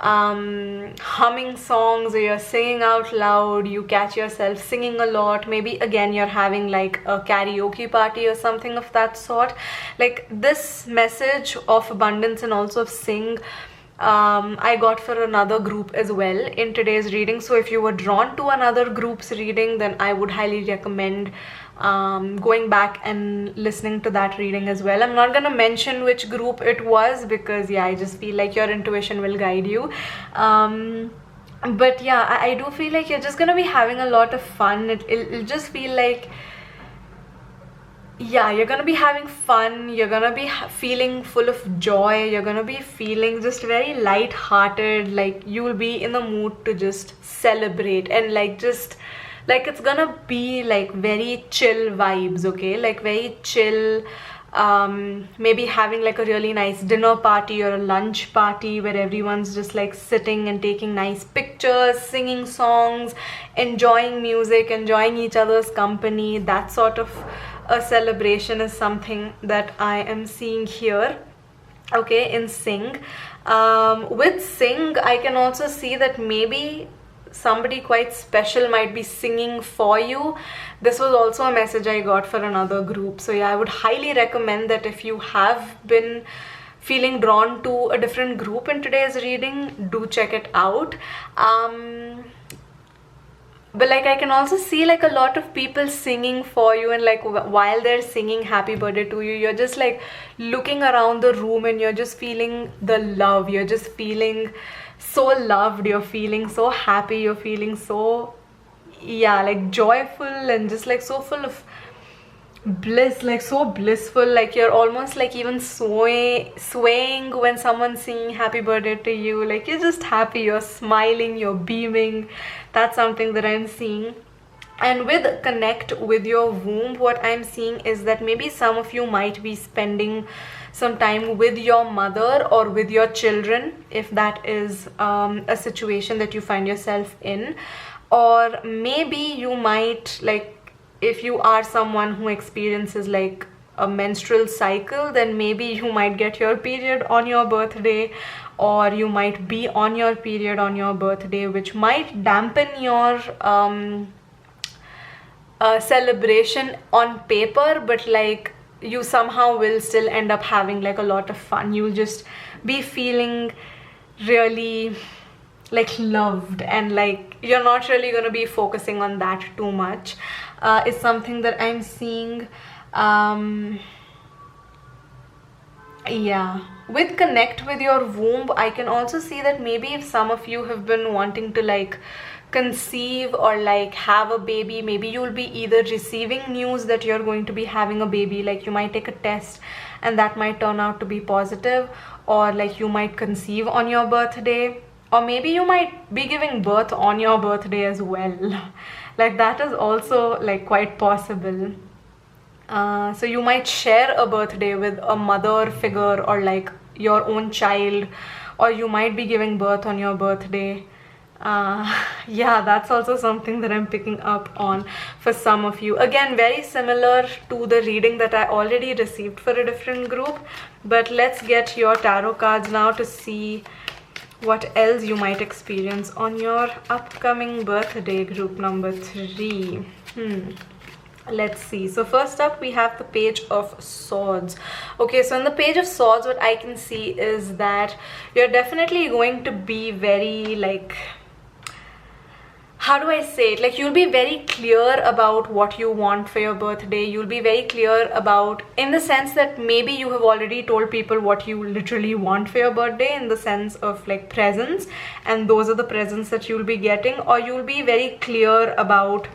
S1: humming songs, or you're singing out loud. You catch yourself singing a lot. Maybe again you're having like a karaoke party or something of that sort. Like this message of abundance and also of Sing I got for another group as well in today's reading. So if you were drawn to another group's reading, then I would highly recommend going back and listening to that reading as well. I'm not gonna mention which group it was because yeah, I just feel like your intuition will guide you. But yeah, I do feel like you're just gonna be having a lot of fun. It'll just feel like, yeah, you're gonna be having fun. You're gonna be feeling full of joy. You're gonna be feeling just very light-hearted. Like you will be in the mood to just celebrate, and like just like it's gonna be like very chill vibes. Okay, like very chill. Maybe having like a really nice dinner party or a lunch party where everyone's just like sitting and taking nice pictures, singing songs, enjoying music, enjoying each other's company. That sort of a celebration is something that I am seeing here. Okay, in Sing. With Sing, I can also see that maybe somebody quite special might be singing for you. This was also a message I got for another group. So yeah, I would highly recommend that if you have been feeling drawn to a different group in today's reading, do check it out. But like I can also see like a lot of people singing for you, and like while they're singing happy birthday to you, you're just like looking around the room and you're just feeling the love. You're just feeling so loved, you're feeling so happy, you're feeling so, yeah, like joyful and just like so full of bliss, like so blissful. Like you're almost like even swaying when someone's singing happy birthday to you. Like you're just happy, you're smiling, you're beaming. That's something that I'm seeing. And with connect with your womb, what I'm seeing is that maybe some of you might be spending some time with your mother or with your children, if that is a situation that you find yourself in. Or maybe you might, like, if you are someone who experiences like a menstrual cycle, then maybe you might get your period on your birthday, or you might be on your period on your birthday, which might dampen your celebration on paper, but like you somehow will still end up having like a lot of fun. You'll just be feeling really like loved, and like you're not really going to be focusing on that too much. Is something that I'm seeing. Yeah, with connect with your womb, I can also see that maybe if some of you have been wanting to like conceive or like have a baby. Maybe you'll be either receiving news that you're going to be having a baby, like you might take a test and that might turn out to be positive, or like you might conceive on your birthday, or maybe you might be giving birth on your birthday as well. Like that is also like quite possible. So you might share a birthday with a mother figure or like your own child, or you might be giving birth on your birthday. Yeah, that's also something that I'm picking up on for some of you. Again, very similar to the reading that I already received for a different group, but let's get your tarot cards now to see what else you might experience on your upcoming birthday, group number 3. Let's see. So first up we have the Page of Swords. Okay, so in the Page of Swords, what I can see is that you're definitely going to be very like, how do I say it, like you'll be very clear about what you want for your birthday. You'll be very clear about, in the sense that maybe you have already told people what you literally want for your birthday, in the sense of like presents, and those are the presents that you'll be getting. Or you'll be very clear about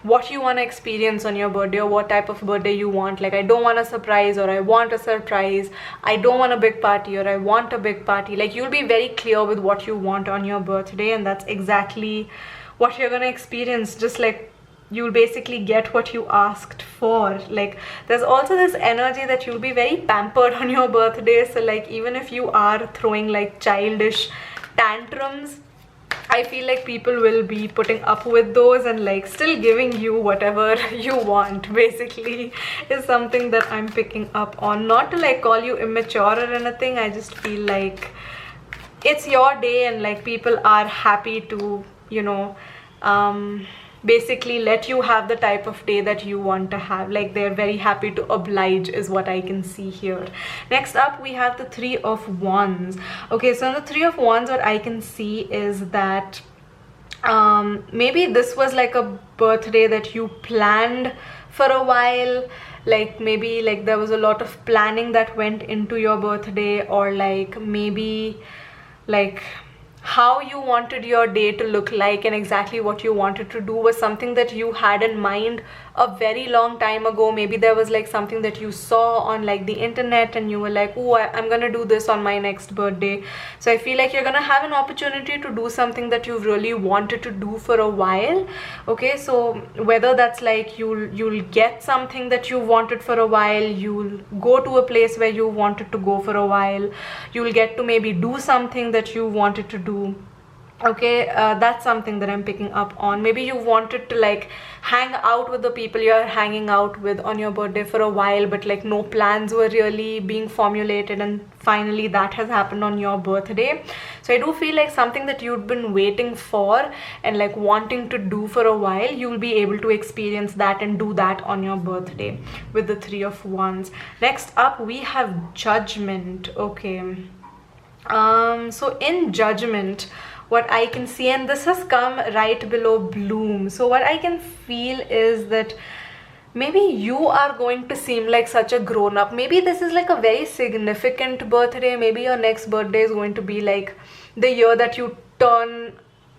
S1: what you want to experience on your birthday, or what type of birthday you want. Like, I don't want a surprise, or I want a surprise. I don't want a big party, or I want a big party. Like, you'll be very clear with what you want on your birthday, and that's exactly what you're gonna experience. Just like you'll basically get what you asked for. Like, there's also this energy that you'll be very pampered on your birthday. So like, even if you are throwing like childish tantrums, I feel like people will be putting up with those and like still giving you whatever you want, basically, is something that I'm picking up on. Not to like call you immature or anything, I just feel like it's your day and like people are happy to, you know, basically let you have the type of day that you want to have. Like, they're very happy to oblige is what I can see here. Next up we have the Three of Wands. Okay, so in the Three of Wands, what I can see is that maybe this was like a birthday that you planned for a while. Like, maybe like there was a lot of planning that went into your birthday, or like maybe like how you wanted your day to look like and exactly what you wanted to do was something that you had in mind a very long time ago. Maybe there was like something that you saw on like the internet and you were like, oh, I'm gonna do this on my next birthday. So I feel like you're gonna have an opportunity to do something that you've really wanted to do for a while. Okay, so whether that's like you'll get something that you wanted for a while, you'll go to a place where you wanted to go for a while, you'll get to maybe do something that you wanted to do. Okay, that's something that I'm picking up on. Maybe you wanted to like hang out with the people you're hanging out with on your birthday for a while, but like no plans were really being formulated, and finally that has happened on your birthday. So I do feel like something that you've been waiting for and like wanting to do for a while, you'll be able to experience that and do that on your birthday with the Three of Wands. Next up we have Judgment. Okay, so in Judgment, what I can see, and this has come right below Bloom, so what I can feel is that maybe you are going to seem like such a grown-up. Maybe this is like a very significant birthday. Maybe your next birthday is going to be like the year that you turn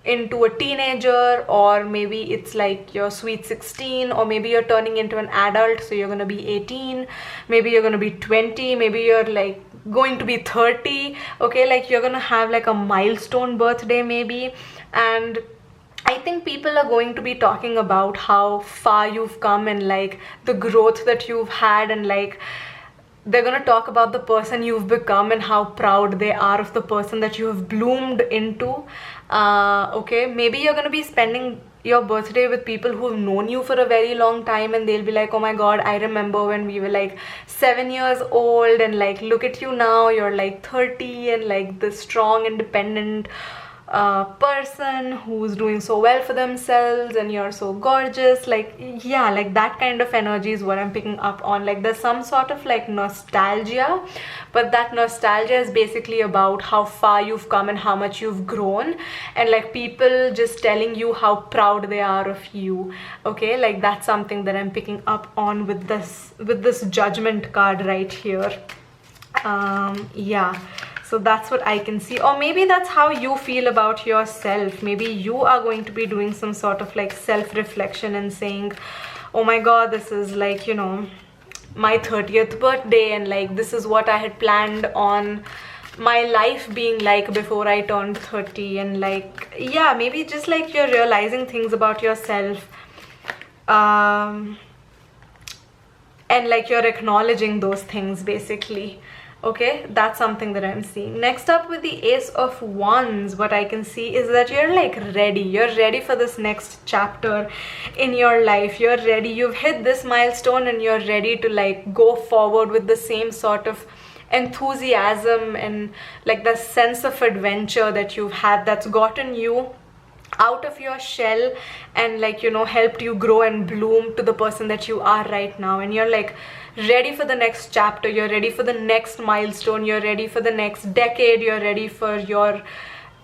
S1: into a teenager, or maybe it's like your sweet 16, or maybe you're turning into an adult, so you're gonna be 18, maybe you're gonna be 20, maybe you're like going to be 30. Okay, like you're gonna have like a milestone birthday maybe, and I think people are going to be talking about how far you've come and like the growth that you've had, and like they're gonna talk about the person you've become and how proud they are of the person that you have bloomed into. Okay, maybe you're gonna be spending your birthday with people who've known you for a very long time, and they'll be like, oh my god, I remember when we were like 7 years old, and like look at you now, you're like 30 and like the strong independent person who's doing so well for themselves, and you're so gorgeous. Like, yeah, like that kind of energy is what I'm picking up on. Like, there's some sort of like nostalgia, but that nostalgia is basically about how far you've come and how much you've grown, and like people just telling you how proud they are of you. Okay, like that's something that I'm picking up on with this Judgment card right here. Yeah, So that's what I can see. Or maybe that's how you feel about yourself. Maybe you are going to be doing some sort of like self-reflection and saying, oh my god, this is like, you know, my 30th birthday, and like this is what I had planned on my life being like before I turned 30. And like, yeah, maybe just like you're realizing things about yourself, and like you're acknowledging those things basically. Okay, that's something that I'm seeing. Next up, with the Ace of Wands, what I can see is that you're like ready. You're ready for this next chapter in your life. You're ready. You've hit this milestone and you're ready to like go forward with the same sort of enthusiasm and like the sense of adventure that you've had, that's gotten you out of your shell and like, you know, helped you grow and bloom to the person that you are right now. And you're like ready for the next chapter, you're ready for the next milestone, you're ready for the next decade, you're ready for your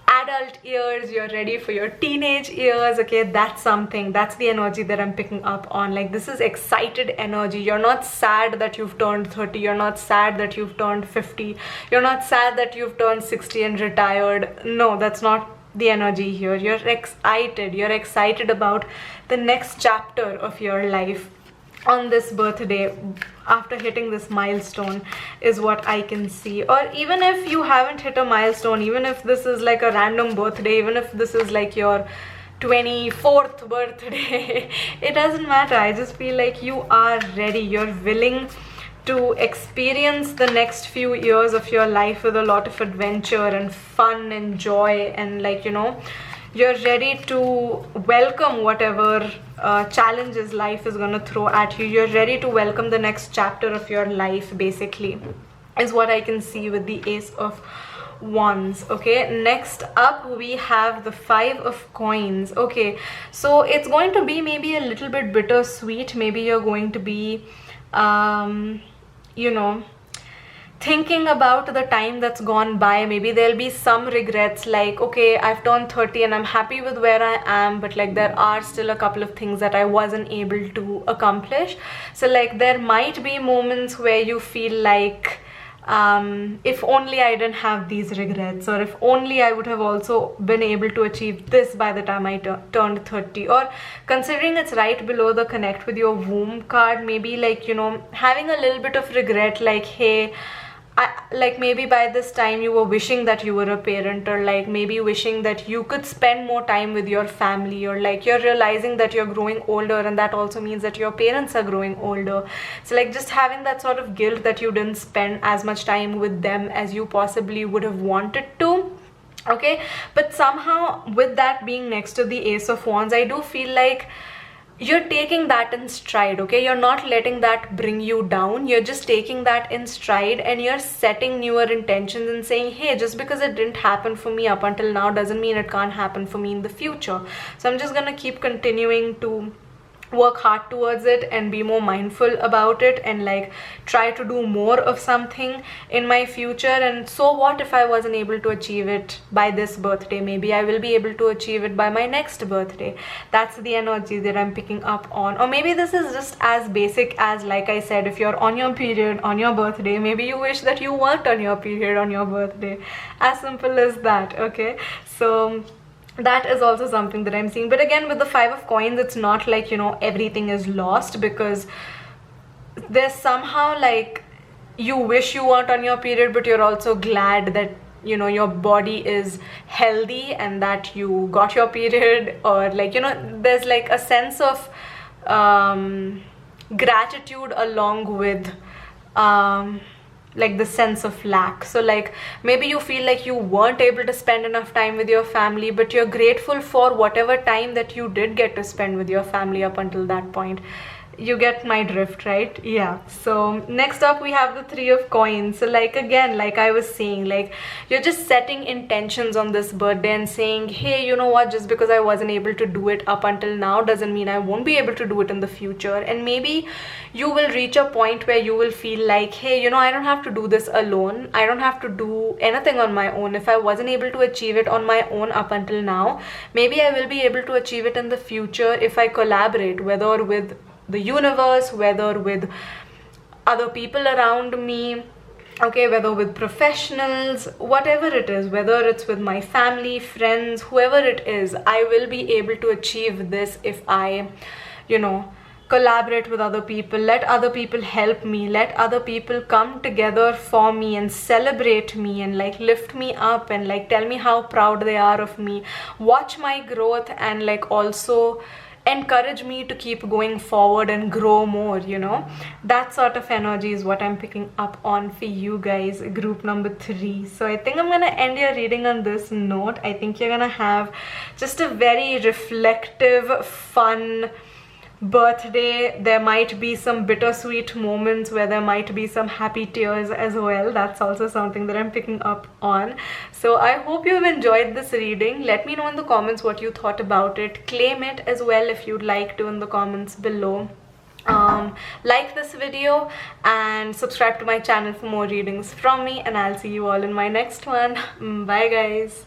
S1: adult years, you're ready for your teenage years. Okay, that's something, that's the energy that I'm picking up on. Like, this is excited energy. You're not sad that you've turned 30, you're not sad that you've turned 50, you're not sad that you've turned 60 and retired. No, that's not the energy here. You're excited about the next chapter of your life on this birthday, after hitting this milestone, is what I can see. Or even if you haven't hit a milestone, even if this is like a random birthday, even if this is like your 24th birthday, it doesn't matter. I just feel like you are ready. You're willing to experience the next few years of your life with a lot of adventure and fun and joy, and like, you know, you're ready to welcome whatever challenges life is going to throw at you. You're ready to welcome the next chapter of your life, basically, is what I can see with the Ace of Wands. Okay, next up we have the Five of Coins. Okay, so it's going to be maybe a little bit bittersweet. Maybe you're going to be you know, thinking about the time that's gone by. Maybe there'll be some regrets, like, okay, I've turned 30 and I'm happy with where I am, but like there are still a couple of things that I wasn't able to accomplish. So like there might be moments where you feel like, if only I didn't have these regrets, or if only I would have also been able to achieve this by the time I turned 30. Or considering it's right below the connect with your womb card, maybe like, you know, having a little bit of regret, like, hey, like maybe by this time you were wishing that you were a parent, or like maybe wishing that you could spend more time with your family, or like you're realizing that you're growing older, and that also means that your parents are growing older. So like just having that sort of guilt that you didn't spend as much time with them as you possibly would have wanted to. Okay, but somehow with that being next to the Ace of Wands, I do feel like you're taking that in stride. Okay, you're not letting that bring you down. You're just taking that in stride, and you're setting newer intentions and saying, hey, just because it didn't happen for me up until now doesn't mean it can't happen for me in the future. So I'm just gonna keep continuing to work hard towards it and be more mindful about it, and like try to do more of something in my future. And so what if I wasn't able to achieve it by this birthday? Maybe I will be able to achieve it by my next birthday. That's the energy that I'm picking up on. Or maybe this is just as basic as, like I said, if you're on your period on your birthday, maybe you wish that you weren't on your period on your birthday. As simple as that. Okay, so that is also something that I'm seeing. But again, with the Five of Coins, it's not like, you know, everything is lost, because there's somehow like you wish you weren't on your period, but you're also glad that, you know, your body is healthy and that you got your period. Or like, you know, there's like a sense of gratitude along with like the sense of lack. So like maybe you feel like you weren't able to spend enough time with your family, but you're grateful for whatever time that you did get to spend with your family up until that point. You get my drift, right? Yeah. So next up we have the Three of Coins. So like again, like I was saying, like you're just setting intentions on this birthday and saying, hey, you know what, just because I wasn't able to do it up until now doesn't mean I won't be able to do it in the future. And maybe you will reach a point where you will feel like, hey, you know, I don't have to do this alone. I don't have to do anything on my own. If I wasn't able to achieve it on my own up until now, maybe I will be able to achieve it in the future if I collaborate, whether with the universe, whether with other people around me, okay, whether with professionals, whatever it is, whether it's with my family, friends, whoever it is, I will be able to achieve this if I, you know, collaborate with other people, let other people help me, let other people come together for me and celebrate me and like lift me up and like tell me how proud they are of me, watch my growth, and like also encourage me to keep going forward and grow more, you know. That sort of energy is what I'm picking up on for you guys, group number 3. So I think I'm gonna end your reading on this note. I think you're gonna have just a very reflective, fun birthday. There might be some bittersweet moments where there might be some happy tears as well. That's also something that I'm picking up on. So I hope you've enjoyed this reading. Let me know in the comments what you thought about it. Claim it as well if you'd like to in the comments below. Like this video and subscribe to my channel for more readings from me, and I'll see you all in my next one. Bye guys.